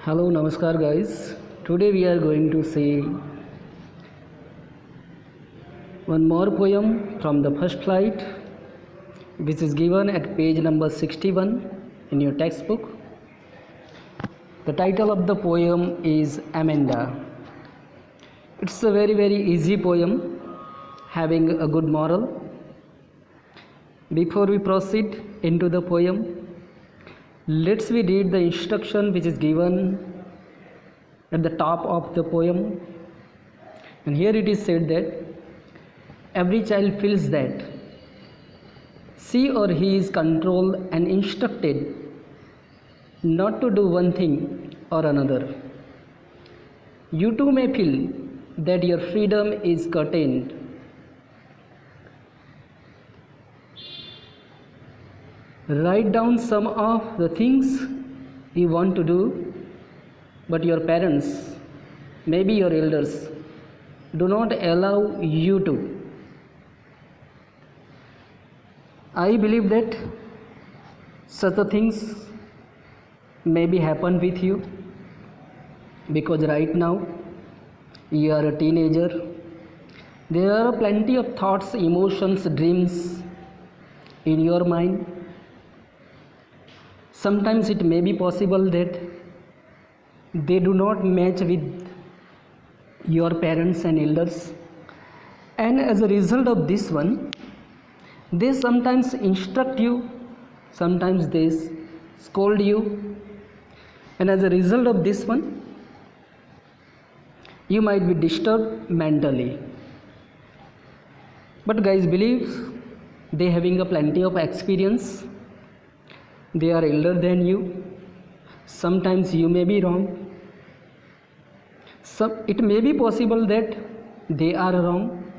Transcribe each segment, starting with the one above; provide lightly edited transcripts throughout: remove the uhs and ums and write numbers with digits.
Hello, Namaskar guys. Today we are going to see one more poem from the first flight, which is given at page number 61 in your textbook. The title of the poem is Amanda. It's a very easy poem having a good moral. Before we proceed into the poem, let's we read the instruction which is given at the top of the poem. And here it is said that every child feels that she or he is controlled and instructed not to do one thing or another. You too may feel that your freedom is curtailed. Write down some of the things you want to do, but your parents, maybe your elders, do not allow you to. I believe that such a things maybe happen with you because right now you are a teenager. There are plenty of thoughts, emotions, dreams in your mind. Sometimes it may be possible that they do not match with your parents and elders, and as a result of this one, they sometimes instruct you, sometimes they scold you, and as a result of this one, you might be disturbed mentally. But guys, believe they having a plenty of experience. They are elder than you. Sometimes you may be wrong. It may be possible that they are wrong.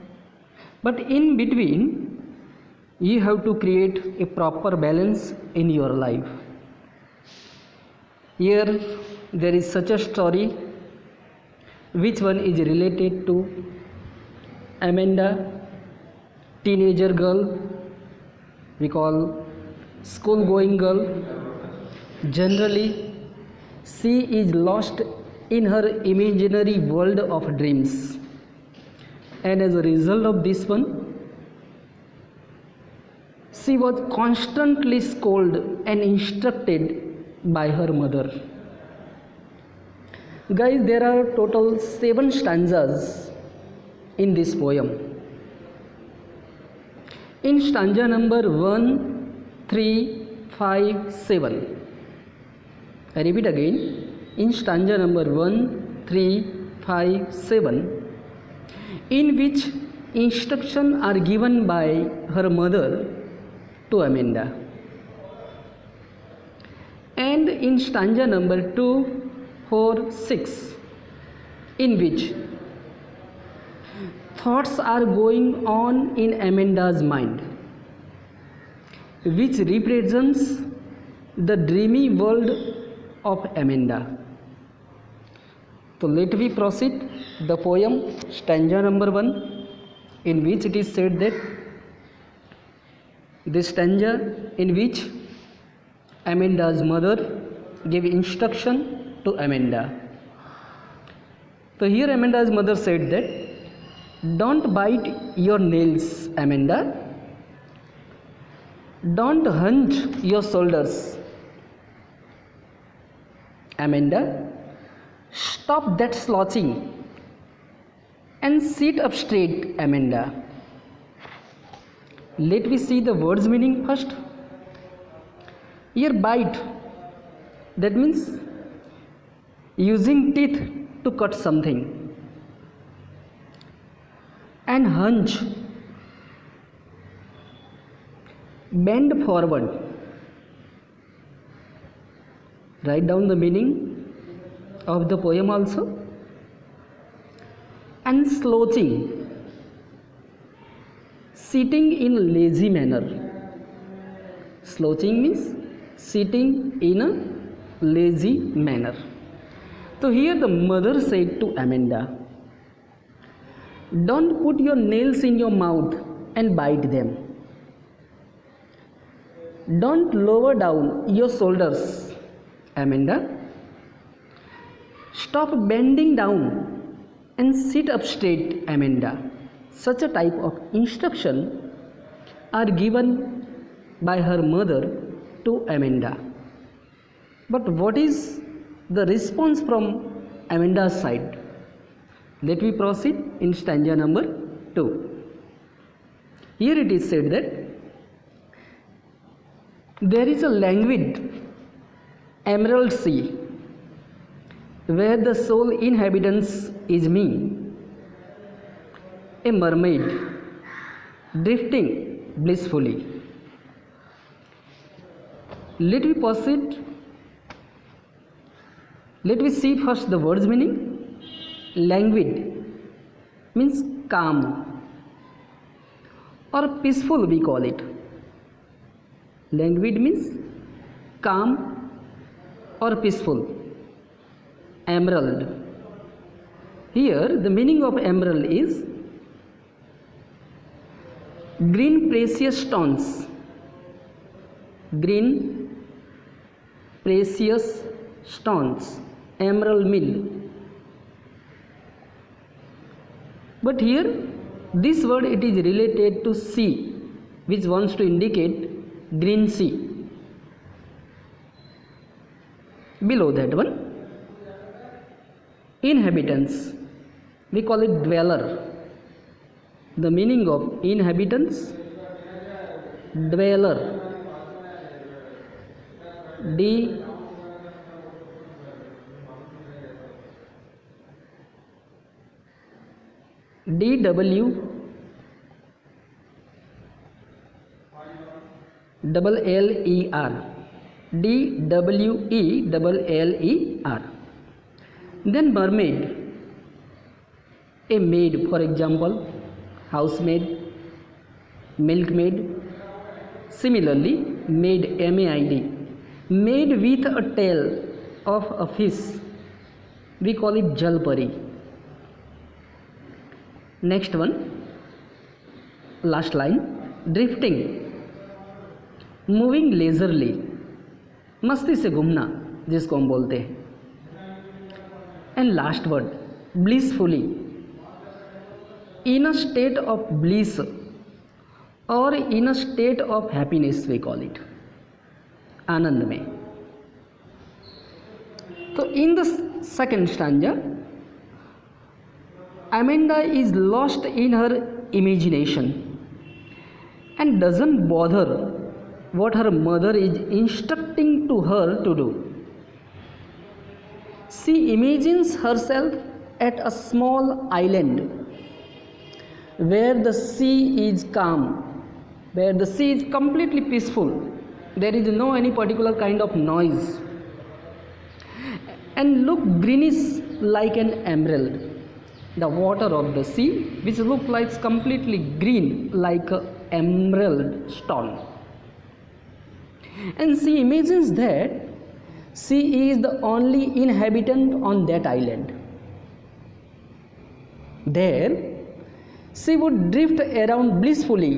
But in between, you have to create a proper balance in your life. Here, there is such a story. Which one is related to Amanda, teenager girl, we call school going girl. Generally, she is lost in her imaginary world of dreams, and as a result of this one, she was constantly scolded and instructed by her mother. Guys, there are total 7 stanzas in this poem. In stanza number 1, 3, 5, 7. I repeat again. In stanza number 1, 3, 5, 7, in which instructions are given by her mother to Amanda. And in stanza number 2, 4, 6, in which thoughts are going on in Amanda's mind, which represents the dreamy world of Amanda. So let me proceed the poem, stanza number 1, in which it is said that this stanza in which Amanda's mother gave instruction to Amanda. So here Amanda's mother said that don't bite your nails, Amanda. Don't hunch your shoulders, Amanda. Stop that slouching and sit up straight, Amanda. Let me see the words meaning first. Here, bite, that means using teeth to cut something, and hunch, bend forward. Write down the meaning of the poem also. And slouching, sitting in lazy manner. Slouching means sitting in a lazy manner. So here the mother said to Amanda, don't put your nails in your mouth and bite them. Don't lower down your shoulders, Amanda. Stop bending down and sit up straight, Amanda. Such a type of instruction are given by her mother to Amanda. But what is the response from Amanda's side? Let me proceed in stanza number 2. Here it is said that there is a languid emerald sea where the sole inhabitants is me, a mermaid drifting blissfully. Let me proceed. Let me see first the word's meaning. Languid means calm or peaceful, we call it. Languid means calm or peaceful. Emerald. Here the meaning of emerald is green precious stones. Green precious stones. Emerald mill. But here this word it is related to sea, which wants to indicate green sea. Below that one, inhabitants, we call it dweller. The meaning of inhabitants, dweller. D W double L E R. D W E double L E R. Then mermaid, a maid, for example, housemaid, milkmaid. Similarly, maid, M-A-I-D, maid with a tail of a fish, we call it jalpari. Next one, last line, drifting, moving leisurely, मस्ती से घूमना जिसको हम बोलते हैं. And last word, blissfully, in a state of bliss और in a state of happiness we call it, आनंद में. तो in the second stanza Amanda is lost in her imagination and doesn't bother what her mother is instructing to her to do. She imagines herself at a small island where the sea is calm, where the sea is completely peaceful. There is no any particular kind of noise, and look greenish like an emerald. The water of the sea which look like completely green like a emerald stone. And she imagines that she is the only inhabitant on that island. There she would drift around blissfully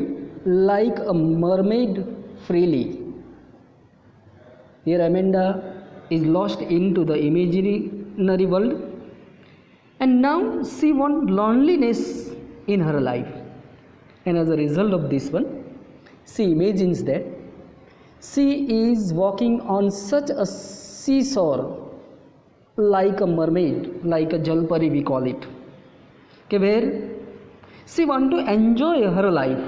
like a mermaid freely. Here Amanda is lost into the imaginary world, and now she wants loneliness in her life, and as a result of this one, she imagines that she is walking on such a seashore like a mermaid, like a jalpari we call it, where she wants to enjoy her life.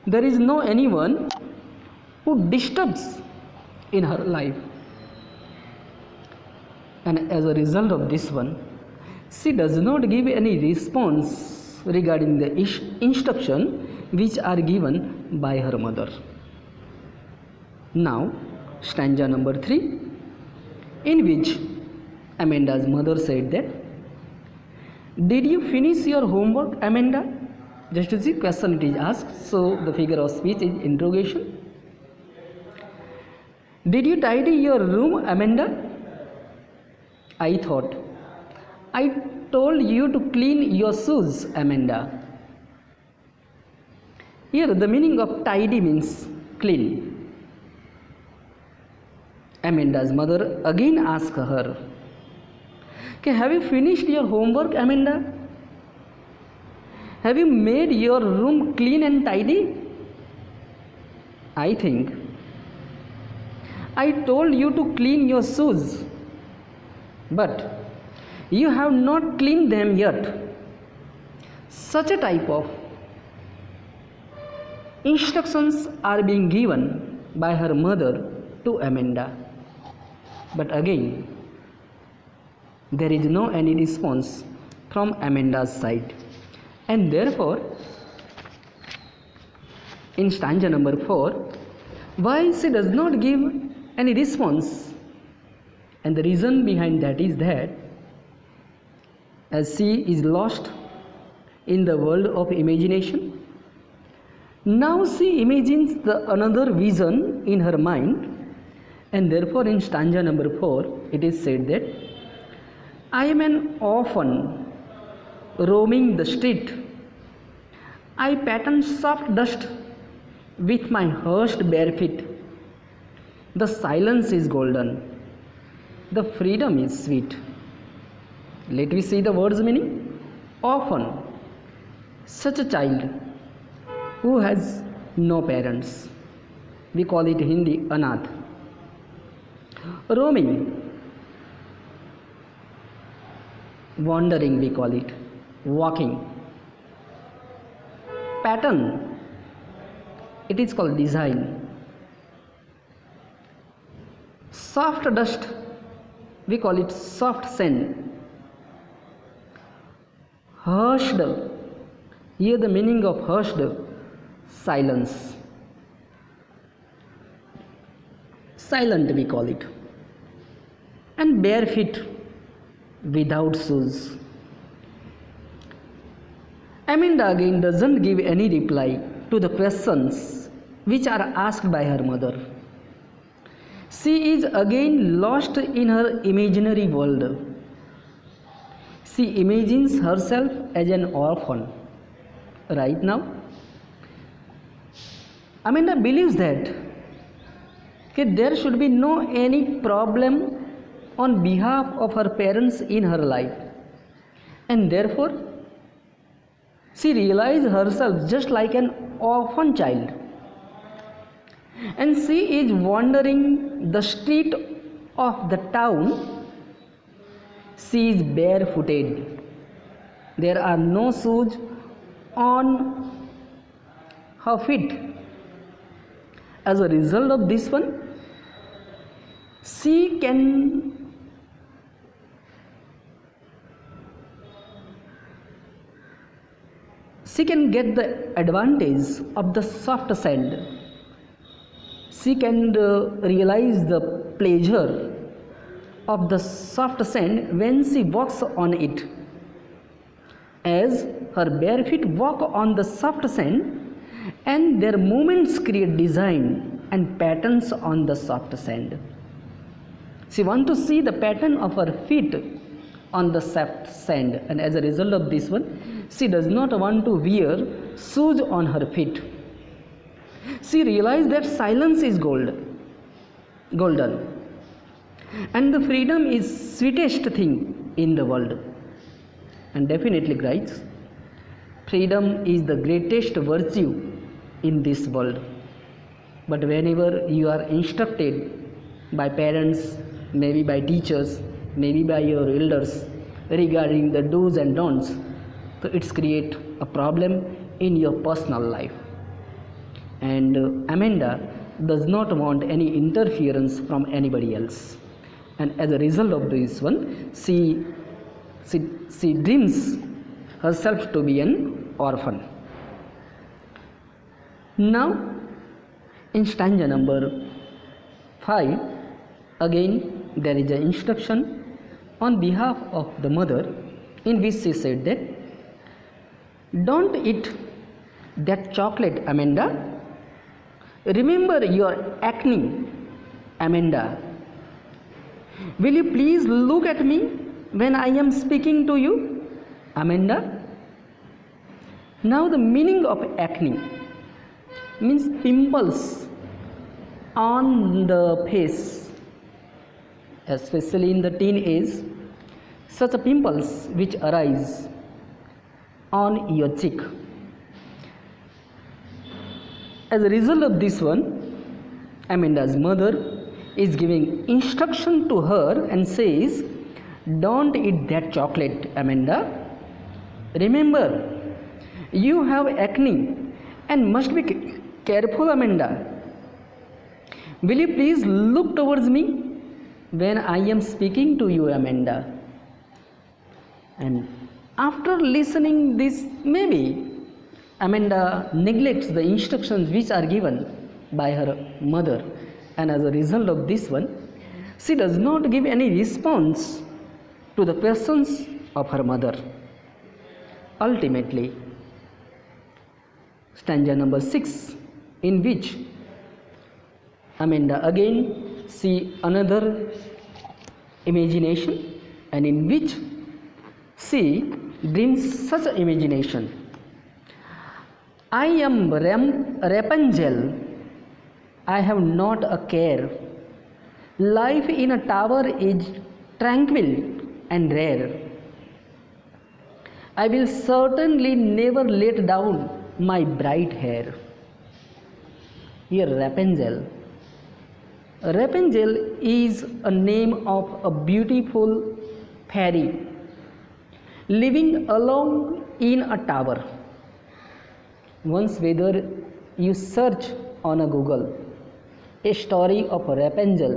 There is no anyone who disturbs in her life, and as a result of this one, she does not give any response regarding the instruction which are given by her mother. Now, stanza number 3, in which Amanda's mother said that, "Did you finish your homework, Amanda?" Just to see question it is asked, so the figure of speech is interrogation. "Did you tidy your room, Amanda?" "I thought I told you to clean your shoes, Amanda." Here the meaning of tidy means clean. Amanda's mother again asked her, Okay, have you finished your homework, Amanda? Have you made your room clean and tidy? I think I told you to clean your shoes, but you have not cleaned them yet. Such a type of instructions are being given by her mother to Amanda. But again, there is no any response from Amanda's side. And therefore, in stanza number 4, why she does not give any response? And the reason behind that is that as she is lost in the world of imagination, now she imagines the another vision in her mind, and therefore in stanza number 4 it is said that I am an orphan roaming the street. I pattern soft dust with my hushed bare feet. The silence is golden. The freedom is sweet. Let me see the words meaning. Orphan, such a child who has no parents. We call it in Hindi anath. Roaming, wandering we call it. Walking. Pattern, it is called design. Soft dust, we call it soft sand. Hushed, here the meaning of hushed, silence. Silent we call it. And bare feet, without shoes. Amanda again doesn't give any reply to the questions which are asked by her mother. She is again lost in her imaginary world. She imagines herself as an orphan. Right now, Amanda believes that there should be no any problem on behalf of her parents in her life, and therefore she realizes herself just like an orphan child, and she is wandering the street of the town. She is barefooted. There are no shoes on her feet. As a result of this one, she can get the advantage of the soft sand. She can realize the pleasure of the soft sand when she walks on it. As her bare feet walk on the soft sand, and their movements create design and patterns on the soft sand. She wants to see the pattern of her feet on the soft sand, and as a result of this one, she does not want to wear shoes on her feet. She realized that silence is golden, and the freedom is sweetest thing in the world. And definitely, guys, freedom is the greatest virtue in this world. But whenever you are instructed by parents, maybe by teachers, maybe by your elders regarding the do's and don'ts, so it's create a problem in your personal life. And Amanda does not want any interference from anybody else, and as a result of this one, she dreams herself to be an orphan. Now in stanza number 5, again there is an instruction on behalf of the mother, in which she said that don't eat that chocolate, Amanda. Remember your acne, Amanda. Will you please look at me when I am speaking to you, Amanda? Now the meaning of acne means pimples on the face, especially in the teen age. such pimples which arise on your cheek. As a result of this one, Amanda's mother is giving instruction to her and says, "Don't eat that chocolate, Amanda. Remember, you have acne and must be careful, Amanda. Will you please look towards me when I am speaking to you, Amanda?" And after listening this, maybe Amanda neglects the instructions which are given by her mother, and as a result of this one, she does not give any response to the questions of her mother. Ultimately, stanza number 6, in which Amanda again see another imagination, and in which she dreams such an imagination. "I am Rapunzel, I have not a care. Life in a tower is tranquil and rare. I will certainly never let down my bright hair." Here Rapunzel. Rapunzel is a name of a beautiful fairy living alone in a tower. Once whether you search on a Google a story of Rapunzel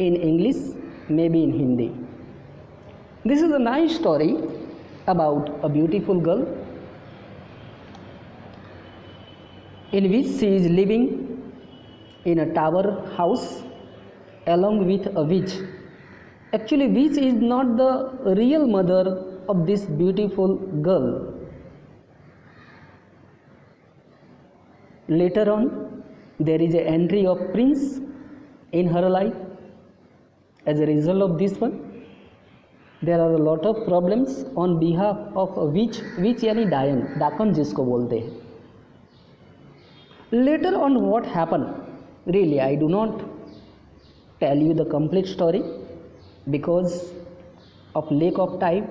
in English, maybe in Hindi, this is a nice story about a beautiful girl in which she is living in a tower house along with a witch. Actually, witch is not the real mother of this beautiful girl. Later on, there is an entry of prince in her life. As a result of this one, there are a lot of problems on behalf of a witch यानी darken जिसको बोलते हैं. Later on, what happened? Really, I do not tell you the complete story because of lack of time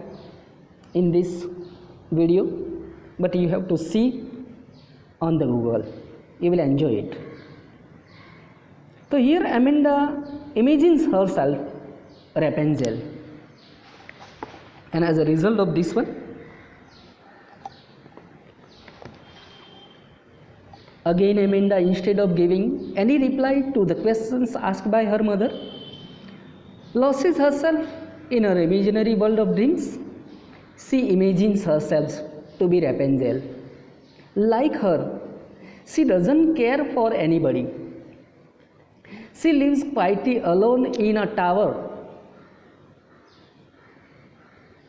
in this video, but you have to see on the Google. You will enjoy it. So here Amanda imagines herself Rapunzel, and as a result of this one, again Amanda, instead of giving any reply to the questions asked by her mother, loses herself in her imaginary world of dreams. She imagines herself to be Rapunzel. Like her, she doesn't care for anybody. She lives quietly alone in a tower.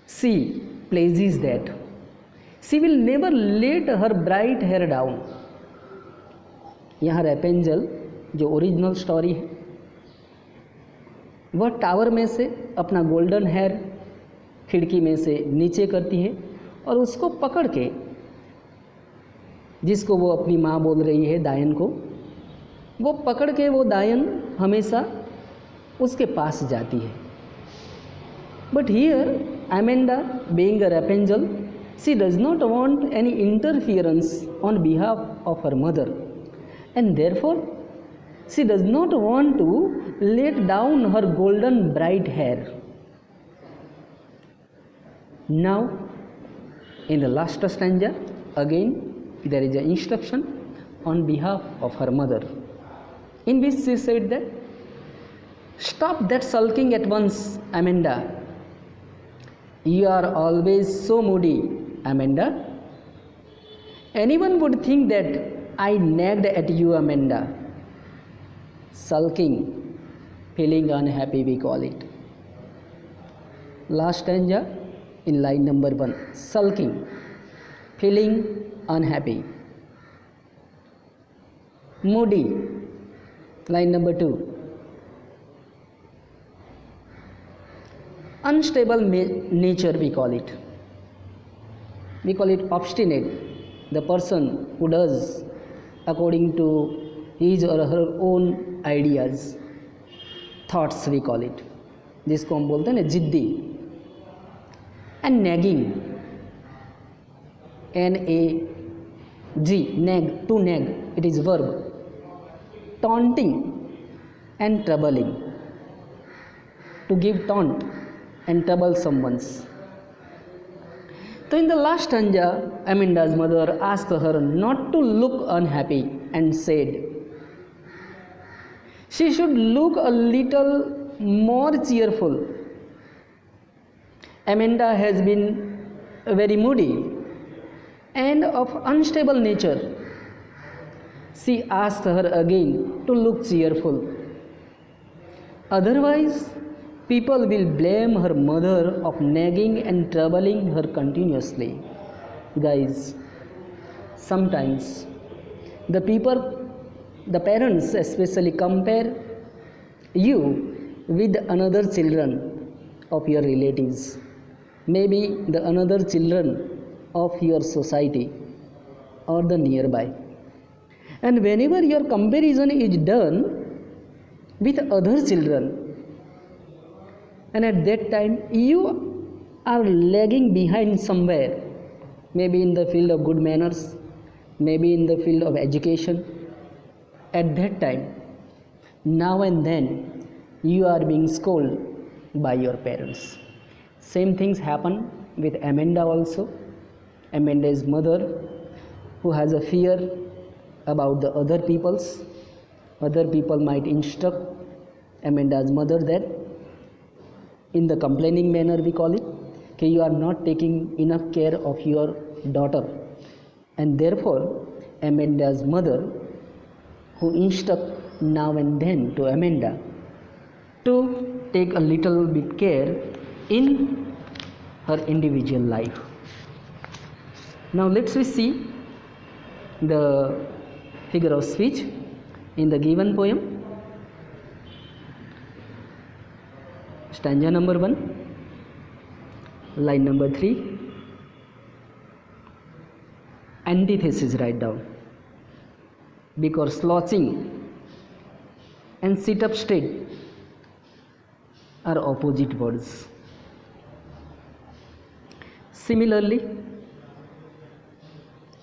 She pleases that. She will never let her bright hair down. यहाँ Rapunzel जो original story है, वह tower में से अपना golden hair खिड़की में से नीचे करती है और उसको पकड़ के, जिसको वो अपनी माँ बोल रही है दायन को, वो पकड़ के वो दायन हमेशा उसके पास जाती है. But here Amanda, being a Rapunzel, she does not want any interference on behalf of her mother, and therefore she does not want to let down her golden bright hair. Now, in the last stanza, again there is an instruction on behalf of her mother, in which she said that, "Stop that sulking at once, Amanda. You are always so moody, Amanda. Anyone would think that I nagged at you, Amanda." Sulking, feeling unhappy, we call it. Last stanza in line number 1, sulking, feeling unhappy. Moody, line number 2. Unstable nature, we call it. We call it obstinate, the person who does according to his or her own ideas, thoughts we call it, जिसको हम बोलते हैं ना जिद्दी. And nagging, N-A-G, nag, to nag, it is verb. Taunting and troubling, to give taunt and trouble someone's. So in the last stanza, Amanda's mother asked her not to look unhappy and said she should look a little more cheerful. Amanda has been very moody and of unstable nature. She asked her again to look cheerful. Otherwise, people will blame her mother of nagging and troubling her continuously. Guys, sometimes the parents especially compare you with another children of your relatives, maybe the another children of your society or the nearby. And whenever your comparison is done with other children, and at that time you are lagging behind somewhere, maybe in the field of good manners, maybe in the field of education, at that time, now and then you are being scolded by your parents. Same things happen with Amanda also. Amanda's mother, who has a fear about the other people might instruct Amanda's mother that in the complaining manner we call it, okay, you are not taking enough care of your daughter, and therefore Amanda's mother, who instruct now and then to Amanda to take a little bit care in her individual life. Now let's see the figure of speech in the given poem. Stanza number 1, line number 3. Antithesis write down, because slouching and sit up straight are opposite words. Similarly,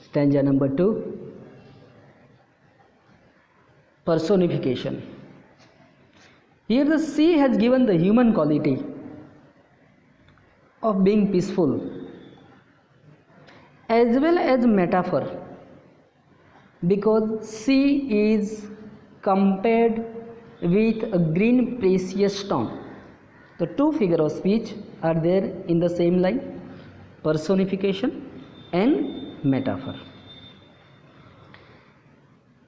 stanza number 2, personification. Here the sea has given the human quality of being peaceful as well as metaphor, because sea is compared with a green precious stone. The two figures of speech are there in the same line, personification and metaphor.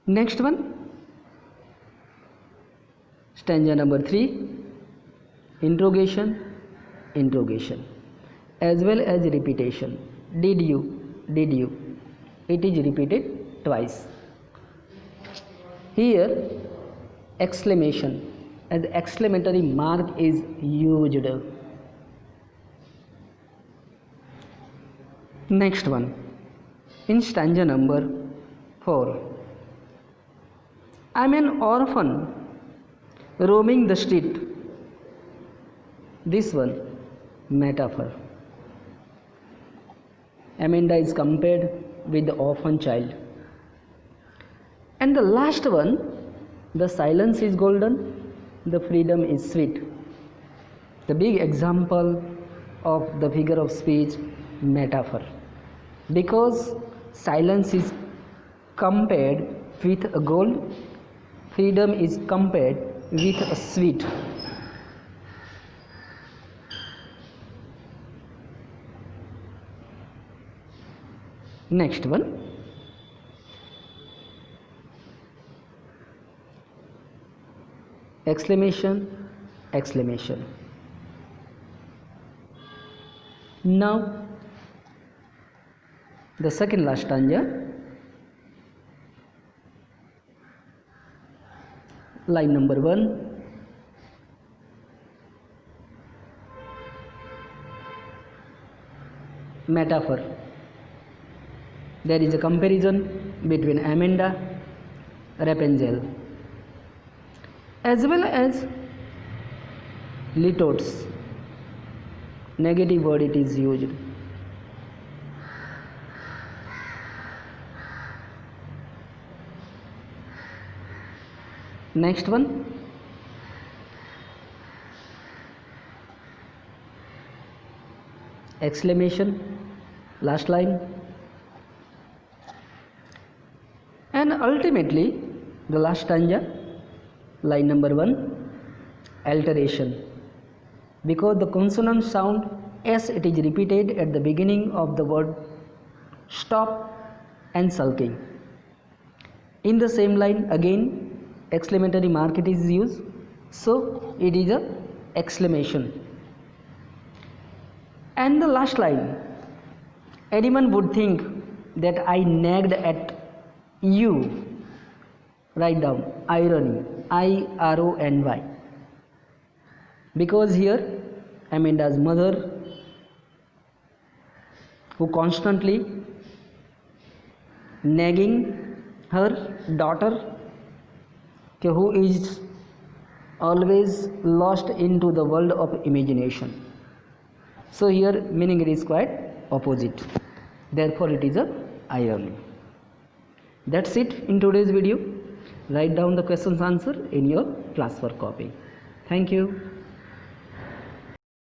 Next one, stanza number 3, interrogation, as well as repetition. Did you, it is repeated twice. Here exclamation, as exclamatory mark is used. Next one, in stanza number 4, I am an orphan roaming the street. This one, metaphor. Amanda is compared with the orphan child. And the last one, the silence is golden, the freedom is sweet. The big example of the figure of speech, metaphor, because silence is compared with a gold, freedom is compared with a sweet. Next one, exclamation. Now the second last stanza, line number 1, metaphor. There is a comparison between Amanda, Rapunzel, as well as Litotes. negative word it is used. Next one, exclamation, last line. And ultimately the last stanza, line number 1, alteration, because the consonant sound s it is repeated at the beginning of the word stop and sulking. In the same line again exclamatory mark it is used, so it is a exclamation. And the last line, anyone would think that I nagged at you, write down irony, irony, because here Amanda's mother, who constantly nagging her daughter, who is always lost into the world of imagination. So here meaning it is quite opposite, therefore it is a irony. That's it in today's video. Write down the questions answer in your classwork copy. Thank you.